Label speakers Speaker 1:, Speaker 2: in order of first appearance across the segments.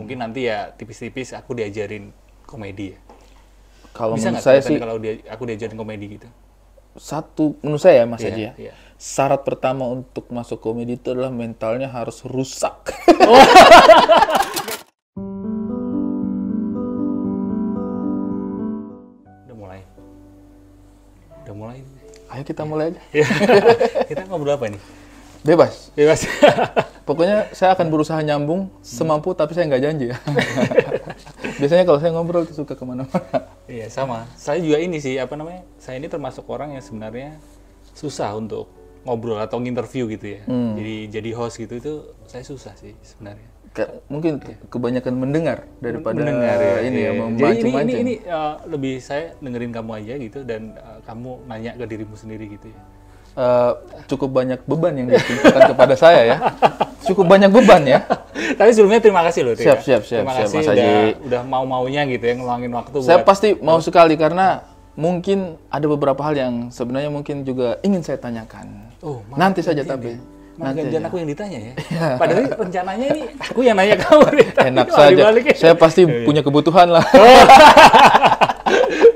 Speaker 1: mungkin nanti ya tipis-tipis aku diajarin komedi ya.
Speaker 2: Kalau
Speaker 1: Bisa
Speaker 2: menurut
Speaker 1: nggak
Speaker 2: saya
Speaker 1: kelihatan
Speaker 2: sih
Speaker 1: kalau aku diajarin komedi gitu?
Speaker 2: menurut saya Mas
Speaker 1: Iya,
Speaker 2: Haji ya,
Speaker 1: iya.
Speaker 2: syarat pertama untuk masuk komedi itu adalah mentalnya harus rusak.
Speaker 1: Udah mulai. Udah mulai.
Speaker 2: Ayo kita mulai aja.
Speaker 1: Ya. Kita ngobrol apa nih?
Speaker 2: Bebas.
Speaker 1: Bebas.
Speaker 2: Pokoknya saya akan berusaha nyambung semampu, tapi saya nggak janji ya. Biasanya kalau saya ngobrol tuh suka kemana-mana.
Speaker 1: Iya, sama. Saya juga ini sih, apa namanya? Saya ini termasuk orang yang sebenarnya susah untuk ngobrol atau nginterview gitu ya. Jadi host gitu itu saya susah sih sebenarnya.
Speaker 2: Mungkin kebanyakan mendengar daripada
Speaker 1: Mendengar ya.
Speaker 2: ini
Speaker 1: Iya,
Speaker 2: ya,
Speaker 1: iya.
Speaker 2: memancing-mancing.
Speaker 1: Jadi ini lebih saya dengerin kamu aja gitu dan kamu nanya ke dirimu sendiri gitu ya.
Speaker 2: Cukup banyak beban yang ditimpakan kepada saya ya. Cukup banyak beban ya.
Speaker 1: Tapi sebelumnya terima kasih loh.
Speaker 2: Siap,
Speaker 1: ya.
Speaker 2: siap,
Speaker 1: Terima
Speaker 2: siap,
Speaker 1: kasih
Speaker 2: Mas Haji.
Speaker 1: udah mau-maunya gitu ya ngeluangin waktu
Speaker 2: Saya
Speaker 1: buat
Speaker 2: pasti mau sekali karena mungkin ada beberapa hal yang sebenarnya mungkin juga ingin saya tanyakan.
Speaker 1: Oh,
Speaker 2: Nanti saja tapi.
Speaker 1: Nanti
Speaker 2: Nanti aja.
Speaker 1: aku yang ditanya ya. Padahal rencananya ini aku yang nanya kamu nih.
Speaker 2: Enak
Speaker 1: Malah
Speaker 2: saja.
Speaker 1: dibalikin.
Speaker 2: Saya pasti punya kebutuhan lah.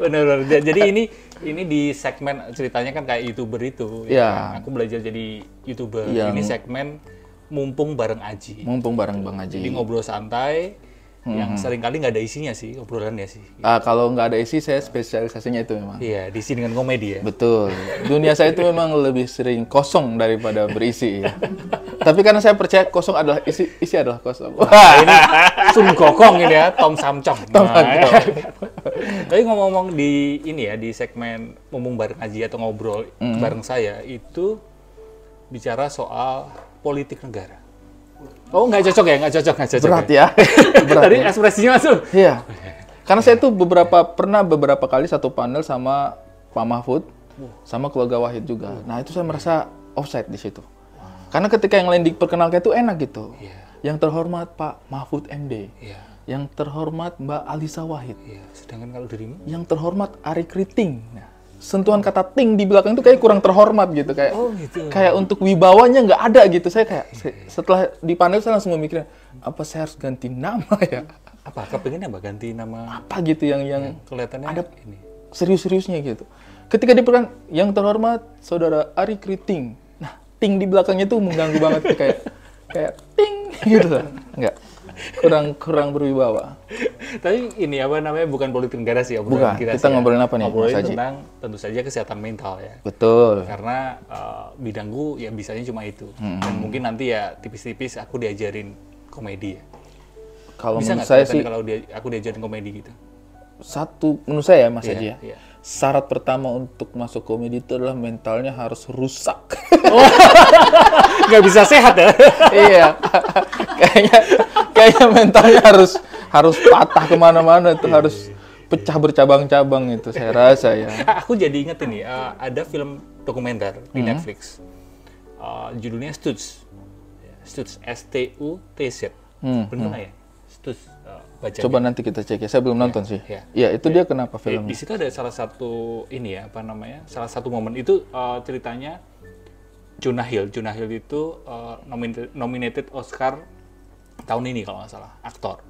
Speaker 1: Benar. Jadi ini di segmen ceritanya kan kayak YouTuber itu.
Speaker 2: Iya.
Speaker 1: Kan? Aku belajar jadi YouTuber.
Speaker 2: Yang-
Speaker 1: Ini segmen mumpung bareng Aji.
Speaker 2: Mumpung bareng Bang
Speaker 1: Jadi
Speaker 2: Haji.
Speaker 1: ngobrol santai. Yang seringkali nggak ada isinya sih obrolannya sih.
Speaker 2: Kalau nggak ada isi, saya spesialisasinya itu memang.
Speaker 1: Iya, diisi dengan komedi ya.
Speaker 2: Betul. Dunia saya itu memang lebih sering kosong daripada berisi ya. Tapi karena saya percaya kosong adalah isi adalah kosong.
Speaker 1: Wah, ini Sun Gokong ini ya, Tom Samcong.
Speaker 2: Tom Samcong.
Speaker 1: Tapi ngomong-ngomong di ini ya, di segmen mumpung bareng Aji atau ngobrol bareng saya itu bicara soal politik negara. Oh, nggak cocok ya? Nggak cocok.
Speaker 2: Berat ya. Berat.
Speaker 1: Tadi ekspresinya langsung.
Speaker 2: Iya. Karena saya tuh pernah beberapa kali satu panel sama Pak Mahfud, sama keluarga Wahid juga. Nah itu saya merasa offside di situ. Karena ketika yang lain diperkenalkan itu enak gitu.
Speaker 1: Iya.
Speaker 2: Yang terhormat Pak Mahfud MD.
Speaker 1: Iya.
Speaker 2: Yang terhormat Mbak Alisa Wahid.
Speaker 1: Iya. Sedangkan kalau dirimu?
Speaker 2: Yang terhormat Ari Kriting. Nah, sentuhan kata ting di belakang itu kayak kurang terhormat gitu, kayak
Speaker 1: Oh, gitu.
Speaker 2: kayak untuk wibawanya nggak ada gitu. Saya kayak setelah di panel saya langsung memikirkan apa saya harus ganti nama ya,
Speaker 1: Apa? Kepinginnya apa? Ganti nama
Speaker 2: apa gitu yang
Speaker 1: kelihatannya
Speaker 2: ada
Speaker 1: ini.
Speaker 2: serius-seriusnya gitu. Ketika diperkan yang terhormat Saudara Ari Kriting, nah ting di belakangnya tuh mengganggu banget tuh, kayak ting gitu lah. Nggak, kurang berwibawa.
Speaker 1: Tapi ini apa namanya, bukan politik negara sih
Speaker 2: Bukan,
Speaker 1: obrolan
Speaker 2: kita
Speaker 1: sih ya.
Speaker 2: ngobrolin apa nih,
Speaker 1: Ngobrolin
Speaker 2: Mas Haji?
Speaker 1: tentang tentu saja kesehatan mental ya.
Speaker 2: Betul.
Speaker 1: Karena bidangku ya bisanya cuma itu. Dan mungkin nanti ya tipis-tipis aku diajarin komedi ya.
Speaker 2: Kalau
Speaker 1: Bisa
Speaker 2: menurut
Speaker 1: nggak
Speaker 2: saya
Speaker 1: kelihatan
Speaker 2: sih
Speaker 1: kalau aku diajarin komedi gitu?
Speaker 2: menurut saya Mas
Speaker 1: Iya,
Speaker 2: Haji ya,
Speaker 1: iya.
Speaker 2: syarat pertama untuk masuk komedi itu adalah mentalnya harus rusak.
Speaker 1: Nggak bisa sehat ya?
Speaker 2: Iya, kayaknya mentalnya harus patah kemana-mana tuh, harus pecah bercabang-cabang itu saya rasa ya.
Speaker 1: Aku jadi inget ini, ada film dokumenter di Netflix. Judulnya Stutz. Stutz, S-T-U-T-Z. Bener nggak ya? Stutz, bacanya.
Speaker 2: Coba nanti kita cek ya, saya belum nonton sih.
Speaker 1: iya.
Speaker 2: Iya, itu dia kenapa
Speaker 1: Di
Speaker 2: filmnya?
Speaker 1: situ ada salah satu ini ya, apa namanya? Salah satu momen itu ceritanya Jonah Hill. Jonah Hill itu nominated Oscar tahun ini kalau nggak salah, aktor.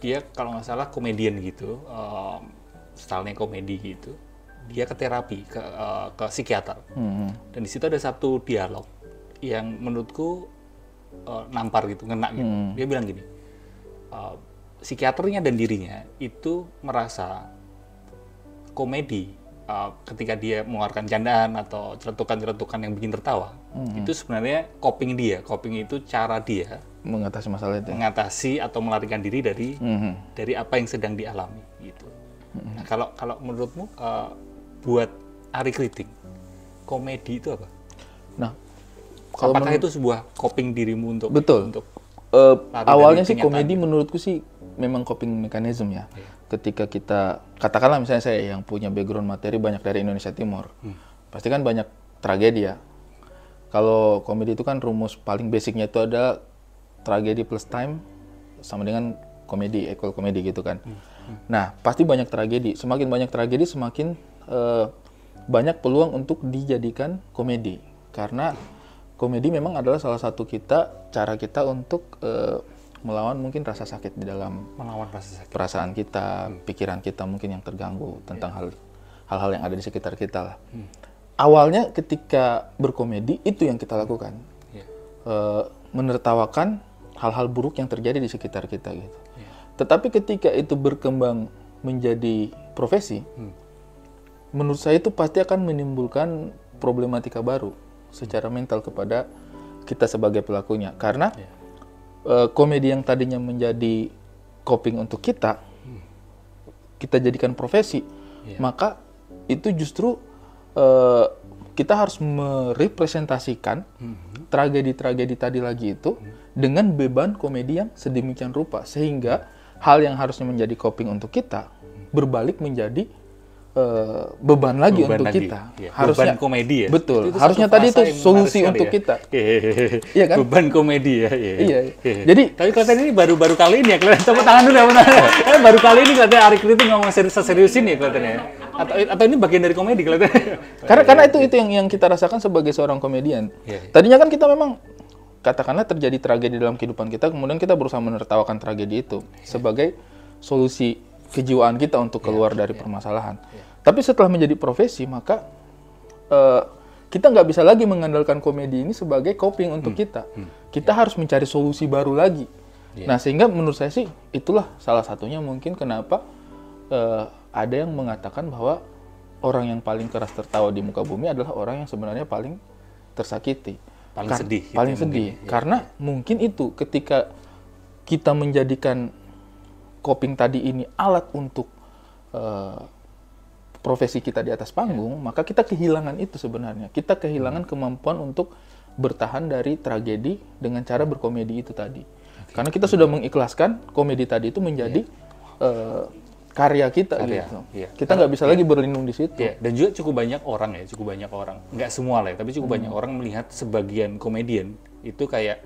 Speaker 1: Dia kalau nggak salah komedian gitu, stylenya komedi gitu. Dia ke terapi ke psikiater. Dan di situ ada satu dialog yang menurutku nampar gitu, ngena gitu. Dia bilang gini, psikiaternya dan dirinya itu merasa komedi ketika dia mengeluarkan candaan atau celutukan-celutukan yang bikin tertawa, itu sebenarnya coping itu cara dia
Speaker 2: Mengatasi masalah itu.
Speaker 1: mengatasi atau melarikan diri dari apa yang sedang dialami gitu. Nah, kalau menurutmu buat Ari Kriting, komedi itu apa?
Speaker 2: Nah, kalau
Speaker 1: Apakah itu sebuah coping dirimu untuk
Speaker 2: betul.
Speaker 1: untuk
Speaker 2: Awalnya
Speaker 1: dari
Speaker 2: sih
Speaker 1: kenyataan?
Speaker 2: komedi menurutku sih memang coping mechanism ya. Ketika kita, katakanlah misalnya saya yang punya background materi banyak dari Indonesia Timur, pasti kan banyak tragedi ya. Kalau komedi itu kan rumus paling basicnya itu ada tragedi plus time sama dengan komedi, equal komedi gitu kan. Nah, pasti banyak tragedi. Semakin banyak tragedi, semakin banyak peluang untuk dijadikan komedi. Karena komedi memang adalah salah satu cara kita untuk melawan mungkin rasa sakit di dalam
Speaker 1: Melawan rasa sakit.
Speaker 2: perasaan kita, pikiran kita mungkin yang terganggu tentang hal-hal yang ada di sekitar kita lah. Awalnya ketika berkomedi itu yang kita lakukan, menertawakan hal-hal buruk yang terjadi di sekitar kita gitu. Tetapi ketika itu berkembang menjadi profesi, menurut saya itu pasti akan menimbulkan problematika baru secara mental kepada kita sebagai pelakunya. Karena komedi yang tadinya menjadi coping untuk kita jadikan profesi, maka itu justru kita harus merepresentasikan tragedi-tragedi tadi lagi itu dengan beban komedi yang sedemikian rupa, sehingga hal yang harusnya menjadi coping untuk kita berbalik menjadi beban lagi untuk kita.
Speaker 1: Harusnya beban komedi ya.
Speaker 2: Betul. Harusnya tadi itu solusi untuk kita. Iya kan?
Speaker 1: Beban komedi ya.
Speaker 2: Iya. Jadi
Speaker 1: tapi kelihatan ini baru kali ini ya, kelihatan tepuk tangan dulu ya. Baru kali ini kelihatan Arik itu ngomong serius ini ya kelihatannya. Atau ini bagian dari komedi kelihatannya.
Speaker 2: Karena itu yang kita rasakan sebagai seorang komedian. Tadinya kan kita memang katakanlah terjadi tragedi dalam kehidupan kita, kemudian kita berusaha menertawakan tragedi itu sebagai solusi kejiwaan kita untuk keluar dari permasalahan. Tapi setelah menjadi profesi, maka kita nggak bisa lagi mengandalkan komedi ini sebagai coping untuk kita. Kita harus mencari solusi baru lagi. Nah, sehingga menurut saya sih itulah salah satunya mungkin kenapa ada yang mengatakan bahwa orang yang paling keras tertawa di muka bumi adalah orang yang sebenarnya paling tersakiti.
Speaker 1: Paling sedih.
Speaker 2: Paling sedih. Karena mungkin itu ketika kita menjadikan coping tadi ini alat untuk profesi kita di atas panggung, maka kita kehilangan itu sebenarnya. Kita kehilangan kemampuan untuk bertahan dari tragedi dengan cara berkomedi itu tadi. Karena kita sudah mengikhlaskan komedi tadi itu menjadi karya kita gitu. Kita nggak bisa lagi berlindung di situ.
Speaker 1: Dan juga cukup banyak orang, nggak semua lah, tapi cukup banyak orang melihat sebagian komedian itu kayak,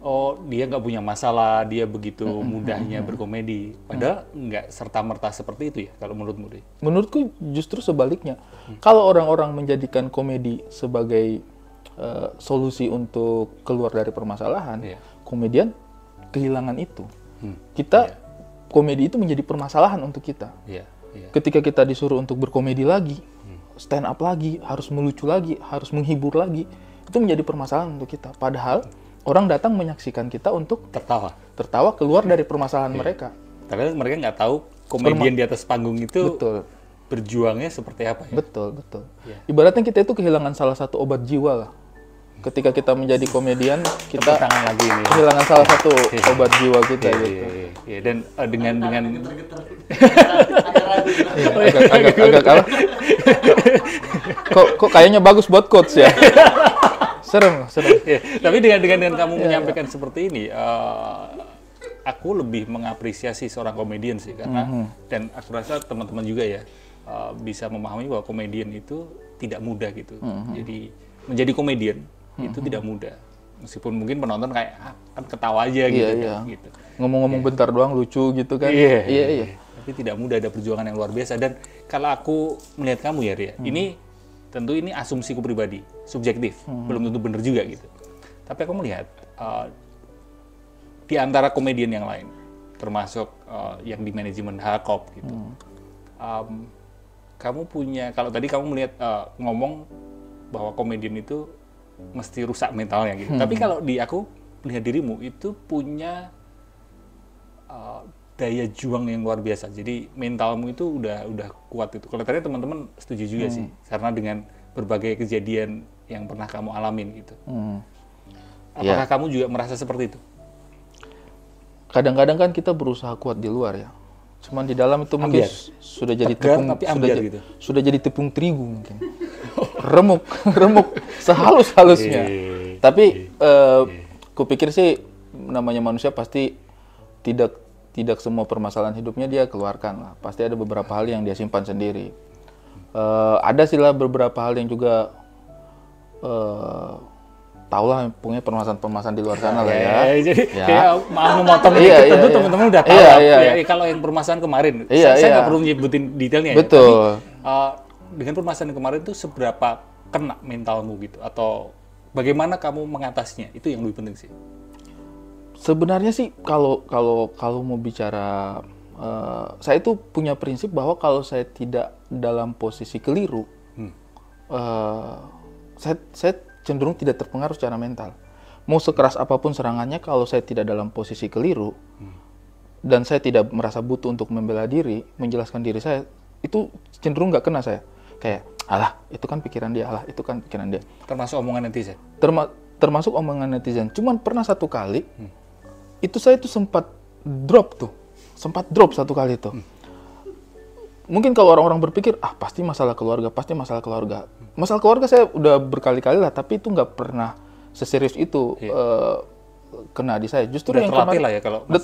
Speaker 1: oh dia nggak punya masalah, dia begitu mudahnya berkomedi. Padahal nggak serta-merta seperti itu ya, kalau menurutmu deh?
Speaker 2: Menurutku justru sebaliknya. Kalau orang-orang menjadikan komedi sebagai solusi untuk keluar dari permasalahan, komedian kehilangan itu. Komedi itu menjadi permasalahan untuk kita. Ketika kita disuruh untuk berkomedi lagi, stand up lagi, harus melucu lagi, harus menghibur lagi, itu menjadi permasalahan untuk kita. Padahal orang datang menyaksikan kita untuk tertawa keluar dari permasalahan mereka.
Speaker 1: Tapi mereka nggak tahu komedian di atas panggung itu berjuangnya seperti apa ya?
Speaker 2: Betul. Ibaratnya kita itu kehilangan salah satu obat jiwa lah. Ketika kita menjadi komedian, kita kehilangan salah satu obat jiwa kita gitu.
Speaker 1: Dan dengan
Speaker 2: agak apa? Kok kayaknya bagus buat quotes ya. Serem.
Speaker 1: Tapi dengan kamu menyampaikan seperti ini, aku lebih mengapresiasi seorang komedian sih, karena dan aku rasa teman-teman juga ya bisa memahami bahwa komedian itu tidak mudah gitu. Jadi menjadi komedian itu tidak mudah. Meskipun mungkin penonton kayak kan ketawa aja gitu.
Speaker 2: Ngomong-ngomong bentar doang lucu gitu kan.
Speaker 1: Iya. Tapi tidak mudah, ada perjuangan yang luar biasa. Dan kalau aku melihat kamu ya Ria, ini tentu ini asumsiku pribadi, subjektif, belum tentu benar juga gitu. Tapi aku melihat di antara komedian yang lain, termasuk yang di manajemen Hakop gitu, kamu punya, kalau tadi kamu melihat ngomong bahwa komedian itu mesti rusak mentalnya gitu. Tapi kalau di aku melihat dirimu itu punya daya juang yang luar biasa. Jadi mentalmu itu udah kuat itu. Kalau tadi teman-teman setuju juga sih, karena dengan berbagai kejadian yang pernah kamu alamin gitu. Apakah kamu juga merasa seperti itu?
Speaker 2: Kadang-kadang kan kita berusaha kuat di luar ya. Cuman di dalam itu mungkin sudah jadi sudah jadi tepung terigu mungkin. remuk sehalus-halusnya. Tapi kupikir sih namanya manusia pasti tidak semua permasalahan hidupnya dia keluarkan lah. Pasti ada beberapa hal yang dia simpan sendiri. Ada sih lah beberapa hal yang juga tahu lah punya permasalahan di luar sana lah ya.
Speaker 1: Jadi kayak mau memotong dikit tentu teman-teman udah tahu. Kalau yang permasalahan kemarin, saya nggak perlu nyebutin detailnya.
Speaker 2: Betul.
Speaker 1: Tapi dengan permasalahan kemarin itu seberapa kena mentalmu gitu, atau bagaimana kamu mengatasinya, itu yang lebih penting sih.
Speaker 2: Sebenarnya sih kalau mau bicara, saya itu punya prinsip bahwa kalau saya tidak dalam posisi keliru, saya cenderung tidak terpengaruh secara mental. Mau sekeras apapun serangannya, kalau saya tidak dalam posisi keliru dan saya tidak merasa butuh untuk membela diri, menjelaskan diri saya, itu cenderung nggak kena saya. Kayak, alah, itu kan pikiran dia, alah, itu kan pikiran dia.
Speaker 1: Termasuk omongan netizen?
Speaker 2: Termasuk omongan netizen. Cuman pernah satu kali, itu saya itu sempat drop satu kali itu. Mungkin kalau orang-orang berpikir, pasti masalah keluarga, Masalah keluarga saya udah berkali-kali lah, tapi itu nggak pernah seserius itu kena di saya. Justru
Speaker 1: udah
Speaker 2: yang
Speaker 1: terlatih
Speaker 2: kemarin,
Speaker 1: lah ya kalau
Speaker 2: udah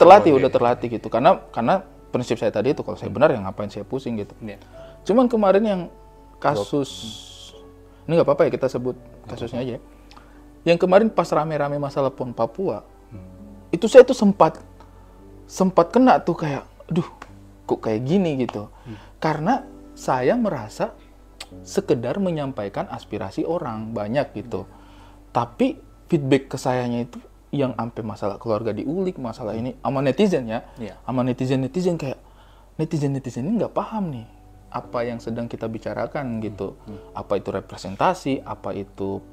Speaker 2: terlatih gitu. Karena prinsip saya tadi itu, kalau saya benar ya ngapain saya pusing gitu. Cuman kemarin yang kasus, ini nggak apa-apa ya kita sebut kasusnya aja. Yang kemarin pas rame-rame masalah PON Papua, itu saya tuh sempat kena tuh kayak, aduh, kok kayak gini gitu. Karena saya merasa sekedar menyampaikan aspirasi orang banyak gitu. Tapi feedback ke sayanya itu yang sampai masalah keluarga diulik, masalah ini sama netizen ya. Sama netizen kayak netizen ini nggak paham nih apa yang sedang kita bicarakan gitu. Apa itu representasi, apa itu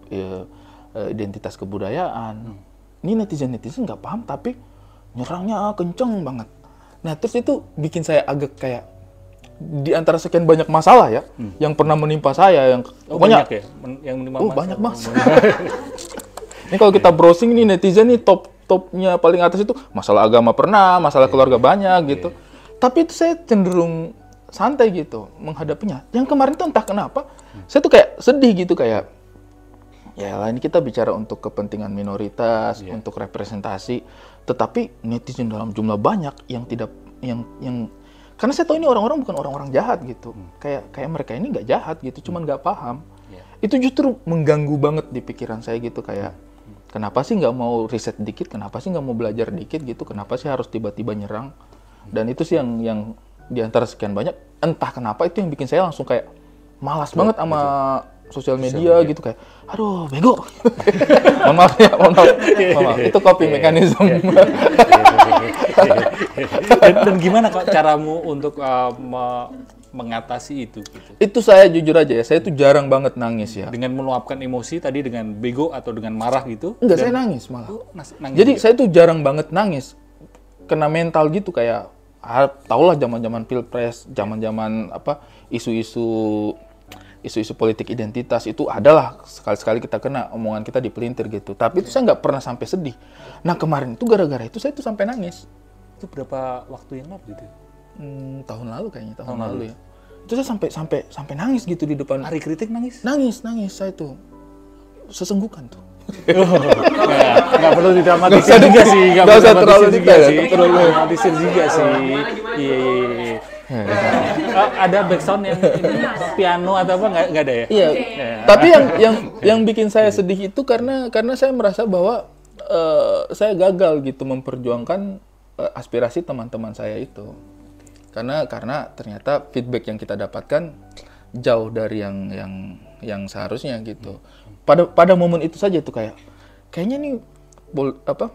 Speaker 2: identitas kebudayaan. Ini netizen nggak paham tapi nyerangnya kenceng banget. Nah terus itu bikin saya agak kayak di antara sekian banyak masalah ya yang pernah menimpa saya, yang
Speaker 1: banyak ya yang menimpa
Speaker 2: banyak mas. Ini kalau kita browsing nih netizen nih topnya paling atas itu masalah agama pernah, masalah keluarga banyak gitu. Tapi itu saya cenderung santai gitu menghadapinya. Yang kemarin tuh entah kenapa saya tuh kayak sedih gitu, kayak ya lah ini kita bicara untuk kepentingan minoritas, untuk representasi, tetapi netizen dalam jumlah banyak yang tidak yang karena saya tahu ini orang-orang bukan orang-orang jahat gitu. Kayak mereka ini nggak jahat gitu, cuman nggak paham. Itu justru mengganggu banget di pikiran saya gitu, kayak kenapa sih nggak mau riset dikit, kenapa sih nggak mau belajar dikit gitu, kenapa sih harus tiba-tiba nyerang. Dan itu sih yang di antara sekian banyak, entah kenapa itu yang bikin saya langsung kayak malas banget sama sosial media gitu, kayak aduh bego. mohon maaf. Itu coping mechanism.
Speaker 1: Dan gimana kok caramu untuk mengatasi itu gitu?
Speaker 2: Itu saya jujur aja ya, saya tuh jarang banget nangis ya.
Speaker 1: Dengan meluapkan emosi tadi dengan bego atau dengan marah gitu?
Speaker 2: Enggak, saya nangis malah.
Speaker 1: Nangis
Speaker 2: jadi
Speaker 1: juga?
Speaker 2: saya tuh jarang banget nangis. Kena mental gitu, kayak tahulah zaman-zaman Pilpres, zaman-zaman apa isu-isu politik identitas itu adalah sekali-sekali kita kena, omongan kita dipelintir gitu. Tapi itu saya nggak pernah sampai sedih. Nah kemarin itu gara-gara itu saya tuh sampai nangis.
Speaker 1: Itu berapa waktu yang lalu gitu?
Speaker 2: Tahun lalu kayaknya, tahun lalu ya. Itu saya sampai nangis gitu di depan.
Speaker 1: Hari kritik nangis?
Speaker 2: Nangis saya tuh sesenggukan tuh.
Speaker 1: Nggak perlu didramatisir juga sih,
Speaker 2: nggak usah terlalu detail ya,
Speaker 1: terlalu dramatisir juga sih. Iya. Ada backsound yang ini, piano atau apa nggak ada ya?
Speaker 2: Iya. Tapi yang bikin saya sedih itu karena saya merasa bahwa saya gagal gitu memperjuangkan aspirasi teman-teman saya itu. Karena ternyata feedback yang kita dapatkan jauh dari yang seharusnya gitu. Pada momen itu saja tuh kayaknya nih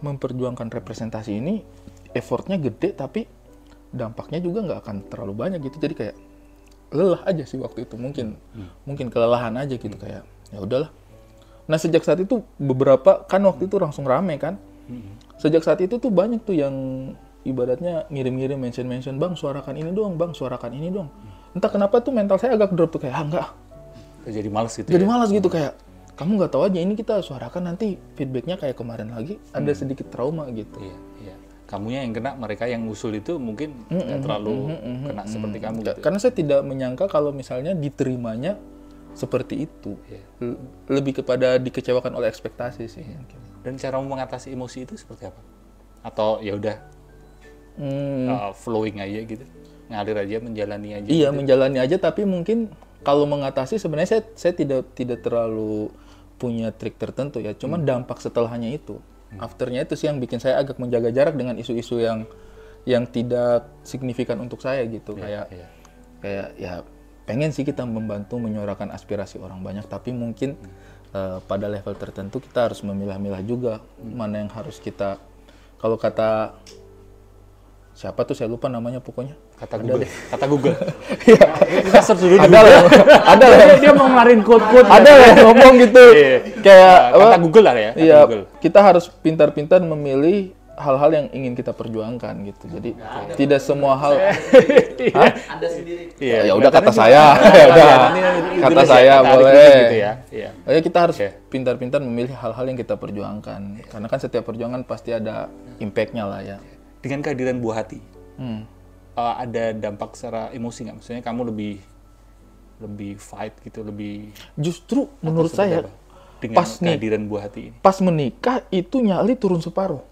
Speaker 2: memperjuangkan representasi ini effortnya gede tapi dampaknya juga nggak akan terlalu banyak gitu. Jadi kayak lelah aja sih waktu itu, mungkin kelelahan aja gitu, kayak ya udahlah. Nah sejak saat itu beberapa kan waktu itu langsung rame kan. Sejak saat itu tuh banyak tuh yang ibaratnya ngirim-ngirim mention bang suarakan ini doang, entah kenapa tuh mental saya agak drop tuh, kayak enggak,
Speaker 1: jadi malas gitu.
Speaker 2: Jadi malas gitu, kayak kamu nggak tahu aja ini kita suarakan nanti feedbacknya kayak kemarin lagi ada sedikit trauma gitu.
Speaker 1: Iya. Kamunya yang kena, mereka yang ngusul itu mungkin nggak terlalu kena seperti kamu gitu.
Speaker 2: Karena saya tidak menyangka kalau misalnya diterimanya seperti itu. Lebih kepada dikecewakan oleh ekspektasi sih.
Speaker 1: Dan cara mengatasi emosi itu seperti apa? Atau ya udah flowing aja gitu, ngalir aja, menjalani aja?
Speaker 2: Iya,
Speaker 1: gitu?
Speaker 2: menjalani aja, tapi mungkin kalau mengatasi sebenarnya saya tidak terlalu punya trik tertentu ya. Cuman dampak setelahnya itu. Afternya itu sih yang bikin saya agak menjaga jarak dengan isu-isu yang tidak signifikan untuk saya gitu. Kayak ya pengen sih kita membantu menyuarakan aspirasi orang banyak, tapi mungkin pada level tertentu kita harus memilah-milah juga mana yang harus kita Kalau kata siapa tuh saya lupa namanya pokoknya.
Speaker 1: Kata Google. Kata Google.
Speaker 2: Iya.
Speaker 1: Kita search dulu.
Speaker 2: Ada lah. Ada lah.
Speaker 1: Dia mau ngelarin quote-quote.
Speaker 2: Ada lah yang ngomong gitu. Kayak
Speaker 1: kata Google lah ya. Kata
Speaker 2: Iya.
Speaker 1: Google.
Speaker 2: Kita harus pintar-pintar memilih hal-hal yang ingin kita perjuangkan gitu. Jadi tidak semua hal. Hah?
Speaker 3: Anda sendiri.
Speaker 2: Ya udah kata saya. Ya udah. Kata saya boleh.
Speaker 1: Gitu ya. Iya.
Speaker 2: Ya kita harus pintar-pintar memilih hal-hal yang kita perjuangkan. Karena kan setiap perjuangan pasti ada impact-nya lah ya.
Speaker 1: Dengan kehadiran buah hati, ada dampak secara emosi nggak? Maksudnya kamu lebih fight gitu, lebih
Speaker 2: Justru menurut
Speaker 1: seperti
Speaker 2: saya
Speaker 1: apa? Dengan
Speaker 2: pas
Speaker 1: kehadiran buah hati ini.
Speaker 2: pas menikah itu nyali turun separuh.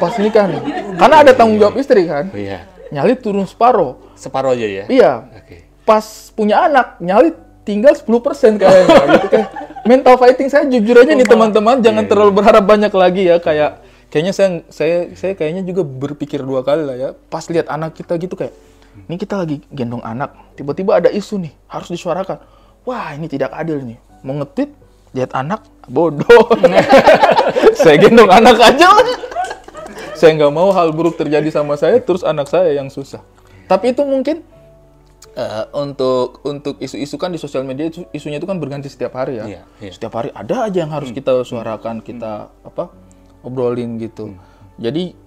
Speaker 2: Pas nikah nih. Karena ada tanggung jawab istri kan.
Speaker 1: Oh iya,
Speaker 2: Nyali turun separuh.
Speaker 1: separuh aja ya.
Speaker 2: Iya.
Speaker 1: Oke.
Speaker 2: Pas punya anak nyali tinggal 10% kayaknya gitu kan. Mental fighting saya jujur aja nih teman-teman, jangan terlalu berharap banyak lagi ya, kayaknya saya kayaknya juga berpikir 2 kali lah ya. Pas lihat anak kita gitu kayak, ini kita lagi gendong anak, tiba-tiba ada isu nih, harus disuarakan. Wah, ini tidak adil nih. Mau nge-tweet, lihat anak, bodoh. Saya gendong anak aja. Saya nggak mau hal buruk terjadi sama saya, terus anak saya yang susah. Tapi itu mungkin untuk isu-isu kan di sosial media, isunya itu kan berganti setiap hari ya.
Speaker 1: Iya, iya.
Speaker 2: Setiap hari ada aja yang harus kita suarakan, kita obrolin gitu. Jadi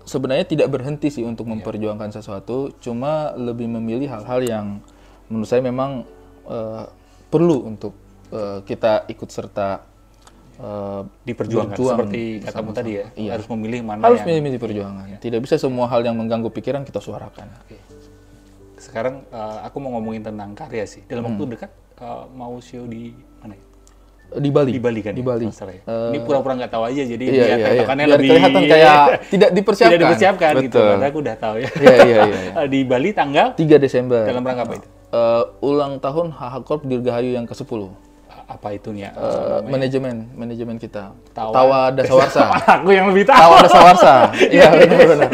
Speaker 2: sebenarnya tidak berhenti sih untuk memperjuangkan sesuatu, cuma lebih memilih hal-hal yang menurut saya memang perlu untuk kita ikut serta
Speaker 1: Diperjuangkan
Speaker 2: berjuang
Speaker 1: seperti katamu
Speaker 2: sama-sama.
Speaker 1: tadi ya.
Speaker 2: Iya.
Speaker 1: Harus memilih mana
Speaker 2: Harus
Speaker 1: yang
Speaker 2: milih perjuangan. Tidak bisa semua hal yang mengganggu pikiran kita suarakan.
Speaker 1: Sekarang aku mau ngomongin tentang karya sih. Dalam waktu dekat mau show di mana ya?
Speaker 2: Di Bali.
Speaker 1: Di Bali kan?
Speaker 2: Di
Speaker 1: ya?
Speaker 2: Bali.
Speaker 1: Masalah ya? Ini pura-pura nggak tahu aja, jadi
Speaker 2: Iya,
Speaker 1: biar
Speaker 2: iya.
Speaker 1: tektokannya
Speaker 2: Biar
Speaker 1: lebih
Speaker 2: kelihatan kayak tidak dipersiapkan.
Speaker 1: Tidak dipersiapkan gitu.
Speaker 2: Betul.
Speaker 1: Padahal aku udah tahu ya.
Speaker 2: Iya, iya, iya.
Speaker 1: Di Bali tanggal
Speaker 2: 3 Desember.
Speaker 1: dalam rangka apa itu?
Speaker 2: Ulang tahun HH Corp Dirgahayu yang ke-10.
Speaker 1: Apa itunya?
Speaker 2: Manajemen kita.
Speaker 1: Tawa.
Speaker 2: Tawa Dasawarsa.
Speaker 1: Aku yang lebih tahu.
Speaker 2: Tawa Dasawarsa. Iya, benar.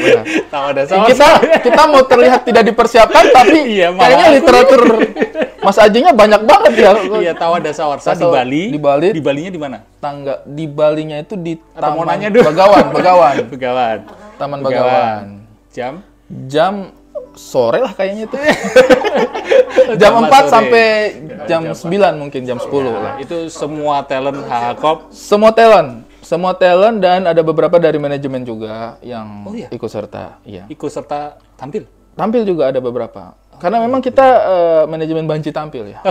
Speaker 1: Tawa Dasawarsa.
Speaker 2: Kita mau terlihat tidak dipersiapkan, tapi
Speaker 1: Iya, malah
Speaker 2: kayaknya
Speaker 1: aku
Speaker 2: literatur Mas Ajinya banyak banget ya.
Speaker 1: Iya, Tawa Dasawarsa di
Speaker 2: Tawa-
Speaker 1: Bali.
Speaker 2: di Bali.
Speaker 1: Di Balinya di mana?
Speaker 2: Di Balinya itu di
Speaker 1: Atau mau
Speaker 2: Taman
Speaker 1: nanya dulu?
Speaker 2: Bagawan.
Speaker 1: Begawan.
Speaker 2: Taman Bagawan. Jam sore lah kayaknya itu. Jam 4
Speaker 1: sore.
Speaker 2: sampai jam 9 mungkin, jam 10 lah.
Speaker 1: Itu semua talent HH Corp.
Speaker 2: Semua talent dan ada beberapa dari manajemen juga yang
Speaker 1: Oh, iya?
Speaker 2: ikut serta. Iya.
Speaker 1: Ikut serta tampil.
Speaker 2: Tampil juga ada beberapa. Karena memang kita manajemen banci tampil ya.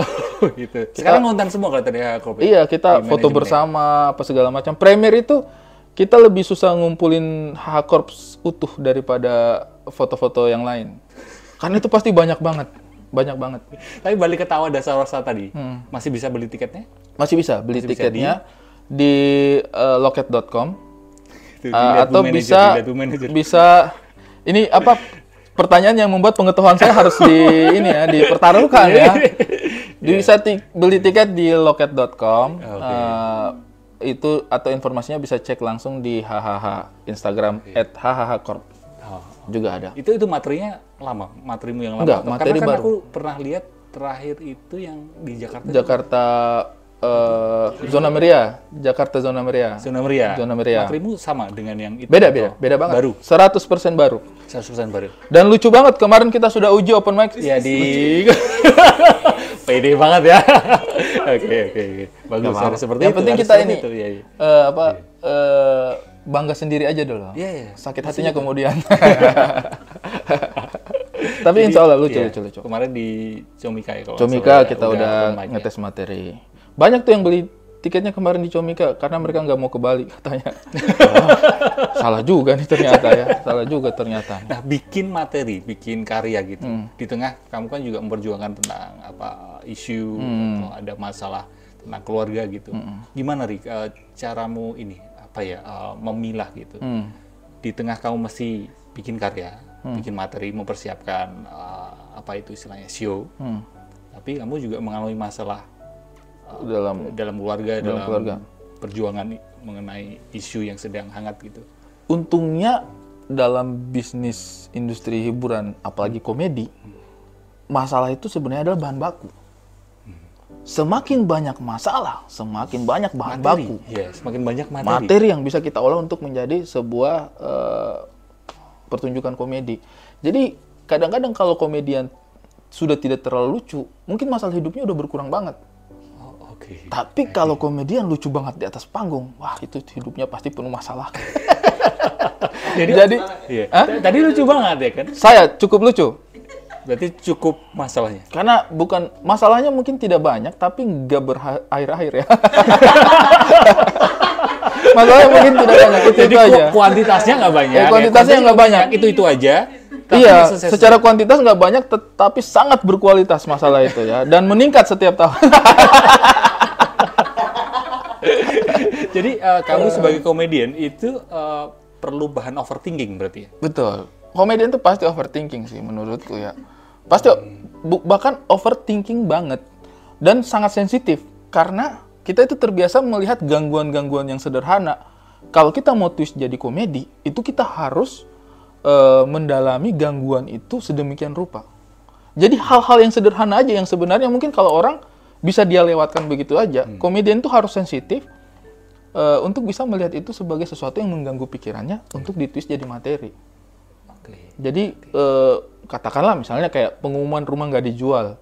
Speaker 1: Gitu. Sekarang ngundang semua kalau tadi HH Corp. ya?
Speaker 2: Iya, kita
Speaker 1: Di
Speaker 2: foto
Speaker 1: manajemennya.
Speaker 2: bersama apa segala macam. Premier itu kita lebih susah ngumpulin HH Corps utuh daripada foto-foto yang lain. Karena itu pasti banyak banget.
Speaker 1: Tapi balik ke Tawa Dasawarsa tadi, masih bisa beli tiketnya?
Speaker 2: Masih bisa beli
Speaker 1: Masih bisa
Speaker 2: tiketnya di loket.com
Speaker 1: Itu, dilihat
Speaker 2: atau
Speaker 1: Bu Manager, dilihat Bu Manager.
Speaker 2: bisa ini apa pertanyaan yang membuat pengetahuan saya harus dipertaruhkan ya. Bisa beli tiket di loket.com. Itu atau informasinya bisa cek langsung di HHH Instagram @hhhcorp.
Speaker 1: Oh.
Speaker 2: Juga ada.
Speaker 1: Itu materinya lama, materimu yang lama.
Speaker 2: Enggak,
Speaker 1: atau-
Speaker 2: materi
Speaker 1: karena kan
Speaker 2: baru.
Speaker 1: aku pernah lihat terakhir itu yang di Jakarta.
Speaker 2: Jakarta zona Meria, Jakarta zona Meria.
Speaker 1: Zona Meriah.
Speaker 2: Zona Meriah.
Speaker 1: Materimu sama dengan yang itu?
Speaker 2: Beda
Speaker 1: atau
Speaker 2: banget.
Speaker 1: Baru,
Speaker 2: 100% baru.
Speaker 1: 100% baru.
Speaker 2: Dan lucu banget kemarin kita sudah uji open mic.
Speaker 1: Ya di pede banget ya. Oke. Bagus.
Speaker 2: Nggak apa-apa.
Speaker 1: Seperti
Speaker 2: Yang
Speaker 1: itu.
Speaker 2: penting
Speaker 1: harus
Speaker 2: kita
Speaker 1: seperti
Speaker 2: ini
Speaker 1: itu, iya.
Speaker 2: bangga sendiri aja dulu.
Speaker 1: Iya.
Speaker 2: Sakit hatinya kemudian. Tapi insya Allah lucu.
Speaker 1: Kemarin di Comika ya kalau
Speaker 2: Comika
Speaker 1: nggak salah,
Speaker 2: kita udah
Speaker 1: open mic ya.
Speaker 2: ngetes materi. Banyak tuh yang beli tiketnya kemarin di Comika karena mereka nggak mau ke Bali katanya. Salah juga nih ternyata ya. Salah juga ternyata.
Speaker 1: Nah, bikin materi, bikin karya gitu. Di tengah kamu kan juga memperjuangkan tentang apa isu, atau ada masalah tentang keluarga gitu. Gimana Rik, caramu ini apa ya memilah gitu. Di tengah kamu mesti bikin karya, bikin materi, mempersiapkan apa itu istilahnya show. Tapi kamu juga mengalami masalah dalam keluarga, dalam perjuangan mengenai isu yang sedang hangat gitu.
Speaker 2: Untungnya dalam bisnis industri hiburan, apalagi komedi, masalah itu sebenarnya adalah bahan baku. semakin banyak masalah, semakin banyak bahan baku.
Speaker 1: Ya, semakin banyak
Speaker 2: Materi yang bisa kita olah untuk menjadi sebuah pertunjukan komedi. Jadi kadang-kadang kalau komedian sudah tidak terlalu lucu, mungkin masalah hidupnya udah berkurang banget. Tapi kalau komedian lucu banget di atas panggung, wah itu hidupnya pasti penuh masalah. Jadi
Speaker 1: tadi lucu banget ya kan?
Speaker 2: Saya cukup lucu.
Speaker 1: Berarti cukup masalahnya?
Speaker 2: Karena bukan, masalahnya mungkin tidak banyak, tapi nggak berakhir-akhir ya. Masalahnya mungkin tidak banyak, itu aja.
Speaker 1: Kuantitasnya nggak banyak.
Speaker 2: Kuantitasnya nggak banyak.
Speaker 1: Itu aja.
Speaker 2: Iya, secara kuantitas nggak banyak, tetapi sangat berkualitas masalah itu ya. Dan meningkat setiap tahun.
Speaker 1: Jadi kamu sebagai komedian itu perlu bahan overthinking berarti ya?
Speaker 2: Betul. Komedian itu pasti overthinking sih menurutku ya. Pasti bahkan overthinking banget dan sangat sensitif karena kita itu terbiasa melihat gangguan-gangguan yang sederhana. Kalau kita mau twist jadi komedi, itu kita harus mendalami gangguan itu sedemikian rupa. Jadi hal-hal yang sederhana aja yang sebenarnya mungkin kalau orang bisa dia lewatkan begitu aja. Komedian itu harus sensitif untuk bisa melihat itu sebagai sesuatu yang mengganggu pikirannya untuk ditwist jadi materi. Jadi katakanlah misalnya kayak pengumuman rumah nggak dijual.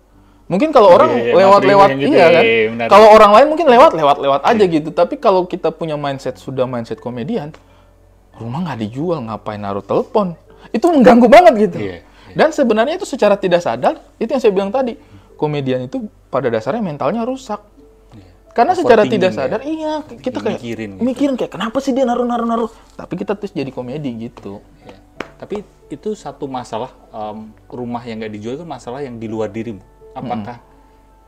Speaker 2: Mungkin kalau orang lewat-lewat gitu, iya kan. Kalau orang lain mungkin lewat aja gitu. Tapi kalau kita punya mindset komedian, rumah nggak dijual, ngapain naruh telepon? Itu mengganggu banget gitu. Dan sebenarnya itu secara tidak sadar, itu yang saya bilang tadi, komedian itu pada dasarnya mentalnya rusak. Karena secara tidak sadar, kita kayak mikirin kayak kenapa sih dia naruh. Tapi kita terus jadi komedi gitu.
Speaker 1: Tapi itu satu masalah, rumah yang nggak dijual itu masalah yang di luar dirimu. Apakah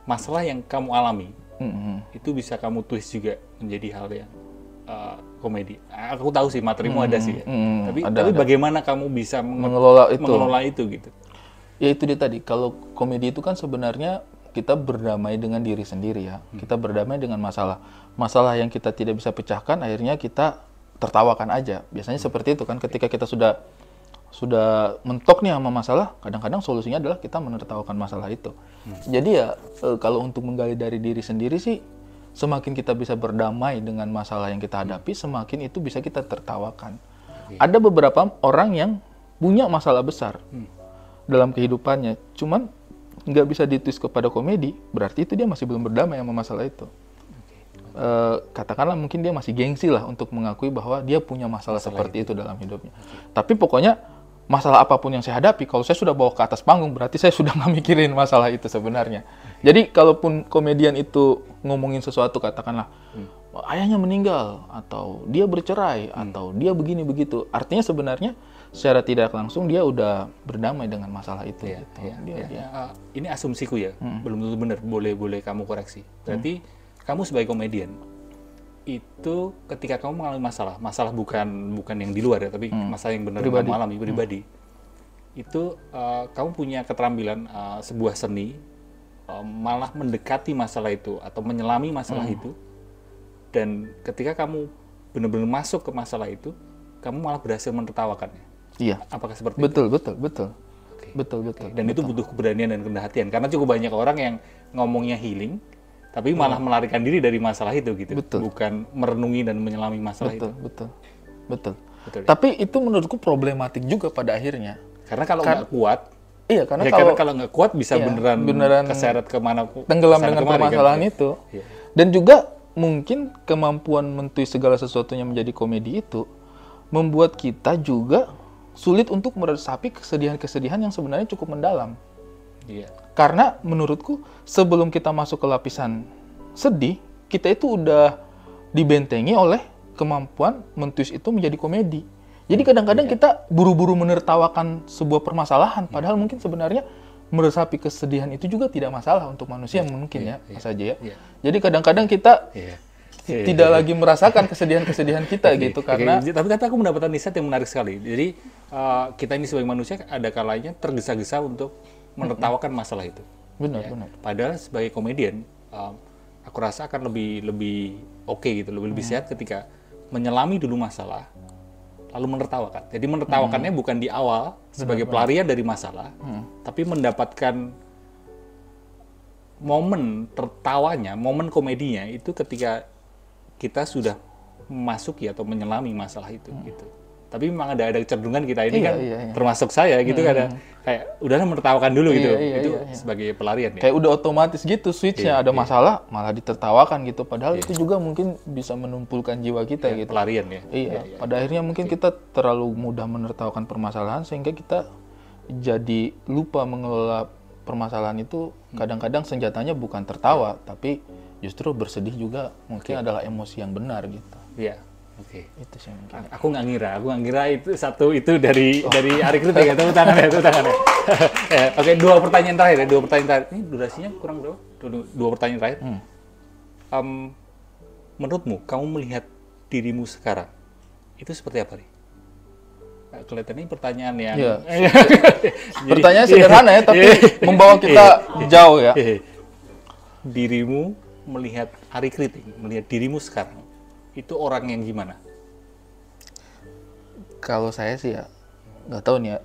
Speaker 1: masalah yang kamu alami, itu bisa kamu twist juga menjadi hal yang komedi? Aku tahu sih materimu ada sih ya. Tapi bagaimana kamu bisa mengelola itu gitu?
Speaker 2: Ya itu dia tadi, kalau komedi itu kan sebenarnya kita berdamai dengan diri sendiri ya. Kita berdamai dengan masalah. Masalah yang kita tidak bisa pecahkan, akhirnya kita tertawakan aja. Biasanya seperti itu kan, ketika kita sudah mentok nih sama masalah, kadang-kadang solusinya adalah kita menertawakan masalah itu. Jadi ya kalau untuk menggali dari diri sendiri sih, semakin kita bisa berdamai dengan masalah yang kita hadapi, semakin itu bisa kita tertawakan. Ada beberapa orang yang punya masalah besar dalam kehidupannya, cuman nggak bisa ditwist kepada komedi, berarti itu dia masih belum berdamai sama masalah itu. Katakanlah mungkin dia masih gengsi lah untuk mengakui bahwa dia punya masalah seperti itu dalam hidupnya. Tapi pokoknya masalah apapun yang saya hadapi, kalau saya sudah bawa ke atas panggung, berarti saya sudah nggak mikirin masalah itu sebenarnya. Jadi kalaupun komedian itu ngomongin sesuatu, katakanlah ayahnya meninggal, atau dia bercerai, atau dia begini begitu, artinya sebenarnya secara tidak langsung dia udah berdamai dengan masalah itu.
Speaker 1: Ini asumsiku ya, belum tentu benar. Boleh kamu koreksi. Berarti kamu sebagai komedian itu ketika kamu mengalami masalah bukan yang di luar ya, tapi masalah yang benar kamu alami pribadi, itu kamu punya keterampilan sebuah seni malah mendekati masalah itu atau menyelami masalah itu, dan ketika kamu benar-benar masuk ke masalah itu, kamu malah berhasil menertawakannya.
Speaker 2: Iya.
Speaker 1: Apakah seperti
Speaker 2: itu?
Speaker 1: Betul.
Speaker 2: Betul.
Speaker 1: Dan itu butuh keberanian dan kehati-hatian, karena cukup banyak orang yang ngomongnya healing, tapi malah melarikan diri dari masalah itu gitu. Bukan merenungi dan menyelami masalah itu.
Speaker 2: Betul. Tapi itu menurutku problematik juga pada akhirnya.
Speaker 1: Karena kalau nggak kuat,
Speaker 2: karena
Speaker 1: kalau nggak kuat bisa beneran keseret kemana,
Speaker 2: tenggelam dengan permasalahan itu. Dan juga mungkin kemampuan mentwist segala sesuatunya menjadi komedi itu membuat kita juga sulit untuk meresapi kesedihan-kesedihan yang sebenarnya cukup mendalam. Karena menurutku sebelum kita masuk ke lapisan sedih, kita itu udah dibentengi oleh kemampuan mentwist itu menjadi komedi. Jadi kadang-kadang kita buru-buru menertawakan sebuah permasalahan, padahal mungkin sebenarnya meresapi kesedihan itu juga tidak masalah untuk manusia mungkin Mas Aji ya. Jadi kadang-kadang kita tidak lagi merasakan kesedihan-kesedihan kita gitu karena.
Speaker 1: Tapi aku mendapatkan insight yang menarik sekali. Jadi kita ini sebagai manusia ada kalanya tergesa-gesa untuk menertawakan masalah itu.
Speaker 2: Benar.
Speaker 1: Padahal sebagai komedian, aku rasa akan lebih oke gitu, lebih sehat ketika menyelami dulu masalah, lalu menertawakan. Jadi menertawakannya bukan di awal, sebagai pelarian dari masalah, tapi mendapatkan momen tertawanya, momen komedinya itu ketika kita sudah masuk ya atau menyelami masalah itu gitu. Tapi memang ada kecenderungan kita ini kan termasuk saya gitu kan kayak udahlah menertawakan dulu gitu. Itu sebagai pelarian ya.
Speaker 2: Kayak udah otomatis gitu switch-nya ada masalah malah ditertawakan gitu. Padahal itu juga mungkin bisa menumpulkan jiwa kita gitu.
Speaker 1: Pelarian ya.
Speaker 2: Pada akhirnya mungkin kita terlalu mudah menertawakan permasalahan sehingga kita jadi lupa mengelola permasalahan itu. Kadang-kadang senjatanya bukan tertawa tapi justru bersedih juga mungkin adalah emosi yang benar gitu.
Speaker 1: Iya. Oke.
Speaker 2: Itu sih mungkin.
Speaker 1: Aku nggak ngira itu satu itu dari Ari Kritik ya, tepuk tangan ya. Oke, dua pertanyaan terakhir. Ini durasinya kurang berapa? Dua pertanyaan terakhir. Menurutmu, kamu melihat dirimu sekarang itu seperti apa, Ri? Kelihatannya pertanyaan yang
Speaker 2: pertanyaan sederhana ya, tapi membawa kita jauh ya.
Speaker 1: Dirimu melihat Ari Kritik, melihat dirimu sekarang itu orang yang gimana?
Speaker 2: Kalau saya sih ya nggak tahu nih ya,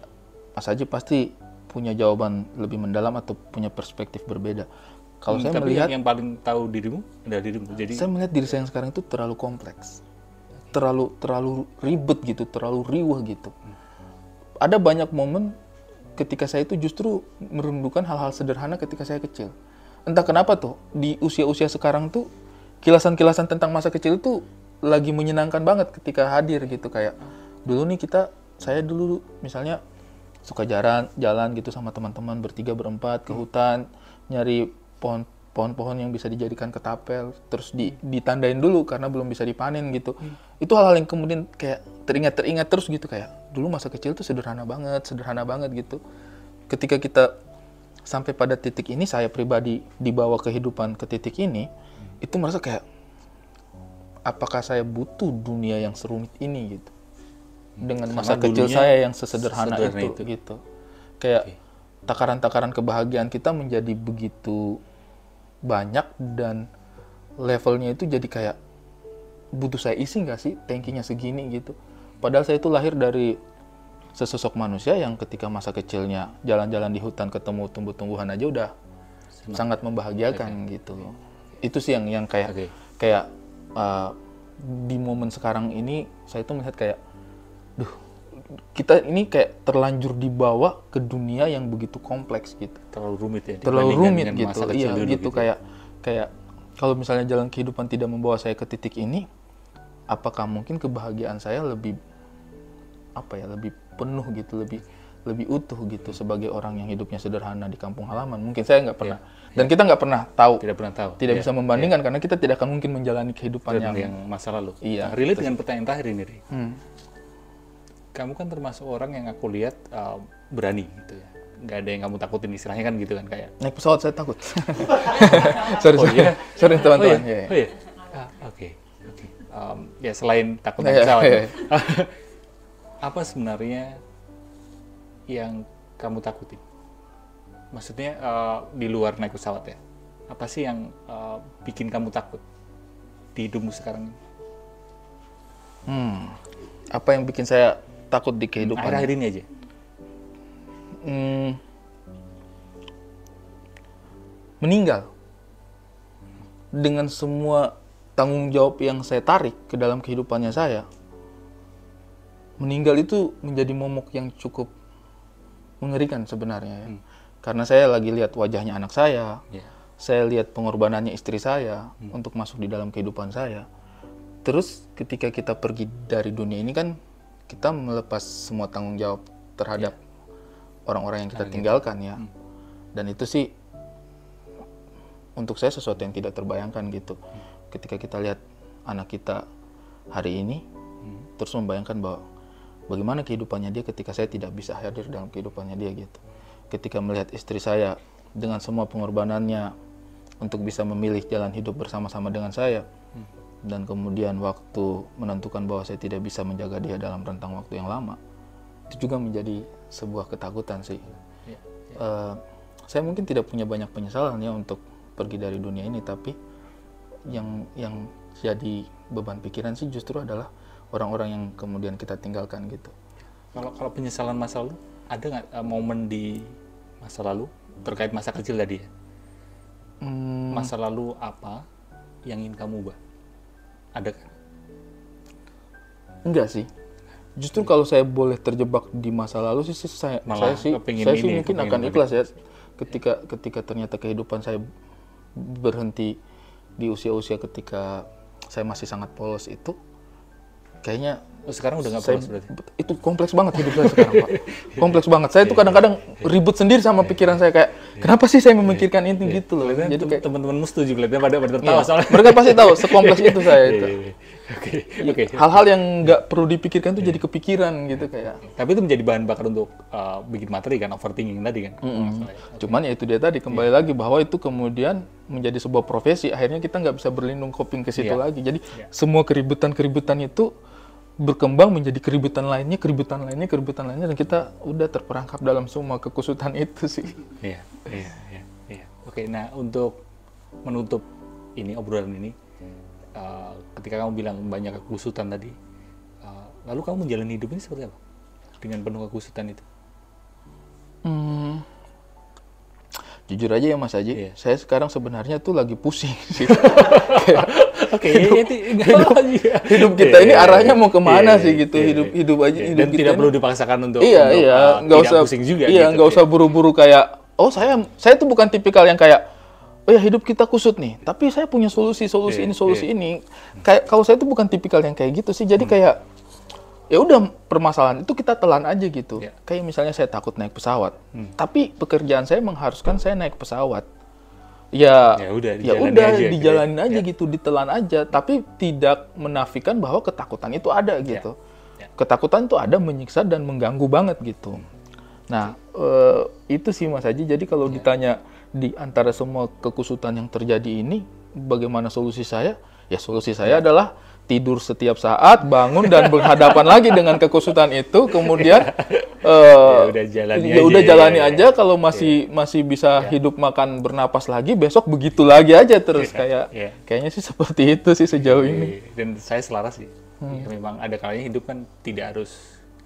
Speaker 2: Mas Haji pasti punya jawaban lebih mendalam atau punya perspektif berbeda. Kalau saya
Speaker 1: tapi
Speaker 2: melihat
Speaker 1: yang paling tahu dirimu adalah dirimu. Jadi
Speaker 2: saya melihat diri saya yang sekarang itu terlalu kompleks, terlalu ribet gitu, terlalu riuh gitu. Ada banyak momen ketika saya itu justru merindukan hal-hal sederhana ketika saya kecil. Entah kenapa tuh di usia-usia sekarang tuh kilasan-kilasan tentang masa kecil itu lagi menyenangkan banget ketika hadir gitu. Kayak dulu nih saya dulu misalnya suka jalan gitu sama teman-teman bertiga berempat ke hutan nyari pohon-pohon yang bisa dijadikan ketapel, terus ditandain dulu karena belum bisa dipanen gitu. Itu hal-hal yang kemudian kayak teringat terus gitu, kayak dulu masa kecil tuh sederhana banget gitu. Ketika kita sampai pada titik ini, saya pribadi dibawa kehidupan ke titik ini, itu merasa kayak apakah saya butuh dunia yang serumit ini gitu. Dengan masa kecil saya yang sesederhana itu gitu. Kayak takaran-takaran kebahagiaan kita menjadi begitu banyak dan levelnya itu jadi kayak butuh saya isi nggak sih tankinya segini gitu. Padahal saya itu lahir dari sesosok manusia yang ketika masa kecilnya jalan-jalan di hutan ketemu tumbuh-tumbuhan aja udah sangat membahagiakan gitu loh. Itu sih yang kayak di momen sekarang ini saya tuh melihat kayak kita ini kayak terlanjur dibawa ke dunia yang begitu kompleks gitu.
Speaker 1: Terlalu rumit ya.
Speaker 2: Terlalu rumit gitu. Iya gitu. Kayak kalau misalnya jalan kehidupan tidak membawa saya ke titik ini, apakah mungkin kebahagiaan saya lebih penuh gitu, lebih utuh gitu sebagai orang yang hidupnya sederhana di kampung halaman. Mungkin saya nggak pernah. Dan kita nggak pernah tahu. Tidak bisa membandingkan karena kita tidak akan mungkin menjalani kehidupan yang
Speaker 1: masa lalu.
Speaker 2: Iya.
Speaker 1: Relate dengan pertanyaan terakhir ini, Ri. Kamu kan termasuk orang yang aku lihat berani gitu ya. Nggak ada yang kamu takutin istilahnya kan gitu kan kayak.
Speaker 2: Naik pesawat saya takut. sorry teman-teman.
Speaker 1: Oke. Ya selain takut naik pesawat. Apa sebenarnya yang kamu takutin? Maksudnya di luar naik pesawat ya. Apa sih yang bikin kamu takut di hidupmu sekarang?
Speaker 2: Apa yang bikin saya takut di kehidupan?
Speaker 1: Akhir-akhir ini aja.
Speaker 2: Meninggal. Dengan semua tanggung jawab yang saya tarik ke dalam kehidupannya saya, meninggal itu menjadi momok yang cukup mengerikan sebenarnya ya. Karena saya lagi lihat wajahnya anak saya, saya lihat pengorbanannya istri saya untuk masuk di dalam kehidupan saya. Terus ketika kita pergi dari dunia ini kan kita melepas semua tanggung jawab terhadap orang-orang yang kita tinggalkan ya. Dan itu sih untuk saya sesuatu yang tidak terbayangkan gitu. Ketika kita lihat anak kita hari ini, terus membayangkan bahwa bagaimana kehidupannya dia ketika saya tidak bisa hadir dalam kehidupannya dia gitu. Ketika melihat istri saya dengan semua pengorbanannya untuk bisa memilih jalan hidup bersama-sama dengan saya, dan kemudian waktu menentukan bahwa saya tidak bisa menjaga dia dalam rentang waktu yang lama, itu juga menjadi sebuah ketakutan sih. Saya mungkin tidak punya banyak penyesalan ya untuk pergi dari dunia ini, tapi yang jadi beban pikiran sih justru adalah orang-orang yang kemudian kita tinggalkan gitu.
Speaker 1: Kalau penyesalan masa lalu, ada nggak momen di masa lalu terkait masa kecil tadi ya? Masa lalu apa yang ingin kamu ubah? Ada kan?
Speaker 2: Enggak sih. Justru kalau saya boleh terjebak di masa lalu sih saya sih mungkin akan ikhlas ya ketika ternyata kehidupan saya berhenti di usia-usia ketika saya masih sangat polos itu. Kayaknya
Speaker 1: sekarang udah nggak polos berarti?
Speaker 2: Itu kompleks banget hidup saya sekarang, Pak. Kompleks banget. Saya tuh kadang-kadang ribut sendiri sama pikiran saya kayak, kenapa sih saya memikirkan ini gitu loh.
Speaker 1: Jadi kayak teman-temanmu setuju kelihatannya pada tertawa soalnya.
Speaker 2: Mereka pasti tahu sekompleks itu saya itu.
Speaker 1: Oke.
Speaker 2: Hal-hal yang nggak perlu dipikirkan tuh jadi kepikiran gitu kayak.
Speaker 1: Tapi itu menjadi bahan bakar untuk bikin materi kan, overthinking tadi kan.
Speaker 2: Cuman ya itu dia tadi kembali lagi bahwa itu kemudian menjadi sebuah profesi. Akhirnya kita nggak bisa berlindung coping ke situ lagi. Jadi semua keributan itu berkembang menjadi keributan lainnya, dan kita udah terperangkap dalam semua kekusutan itu sih.
Speaker 1: Iya. Oke, nah untuk menutup ini obrolan ini, ketika kamu bilang banyak kekusutan tadi, lalu kamu menjalani hidup ini seperti apa? Dengan penuh kekusutan itu?
Speaker 2: Jujur aja ya Mas Haji, saya sekarang sebenarnya tuh lagi pusing sih. Hidup kita ini arahnya mau kemana sih gitu, hidup aja.
Speaker 1: Dan tidak perlu dipaksakan untuk
Speaker 2: nggak usah
Speaker 1: pusing juga.
Speaker 2: Nggak usah buru-buru kayak, saya tuh bukan tipikal yang kayak, hidup kita kusut nih, tapi saya punya solusi ini. Kayak kalau saya tuh bukan tipikal yang kayak gitu sih, jadi kayak ya udah permasalahan itu kita telan aja gitu. Kayak misalnya saya takut naik pesawat, tapi pekerjaan saya mengharuskan saya naik pesawat. Ya udah dijalanin aja gitu, ditelan aja, tapi tidak menafikan bahwa ketakutan itu ada gitu. Ketakutan itu ada, menyiksa dan mengganggu banget gitu. Nah, itu sih Mas Haji. Jadi kalau ditanya di antara semua kekusutan yang terjadi ini, bagaimana solusi saya? Ya solusi saya adalah tidur setiap saat, bangun dan berhadapan lagi dengan kekusutan itu, kemudian udah jalani aja. Kalau masih bisa hidup, makan, bernapas lagi, besok begitu lagi aja terus. Kayaknya sih seperti itu sih sejauh ini.
Speaker 1: Dan saya selaras sih. Ya, memang ada kalanya hidup kan tidak harus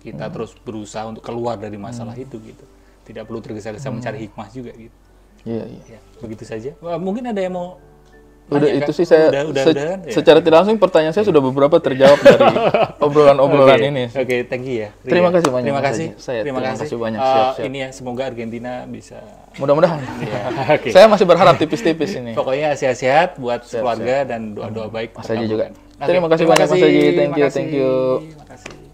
Speaker 1: kita terus berusaha untuk keluar dari masalah itu gitu. Tidak perlu tergesa-gesa mencari hikmah juga gitu.
Speaker 2: Iya.
Speaker 1: Begitu saja. Mungkin ada yang mau
Speaker 2: itu sih saya secara tidak langsung pertanyaan saya sudah beberapa terjawab dari obrolan ini.
Speaker 1: Oke, thank you ya.
Speaker 2: Terima kasih banyak.
Speaker 1: Terima kasih
Speaker 2: banyak. Siap.
Speaker 1: Ini ya, semoga Argentina bisa.
Speaker 2: Mudah-mudahan. Saya masih berharap tipis-tipis ini.
Speaker 1: Pokoknya sehat-sehat buat keluarga dan doa-doa baik.
Speaker 2: Mas Haji juga. Terima kasih banyak Mas Haji. Thank you.
Speaker 1: Terima kasih.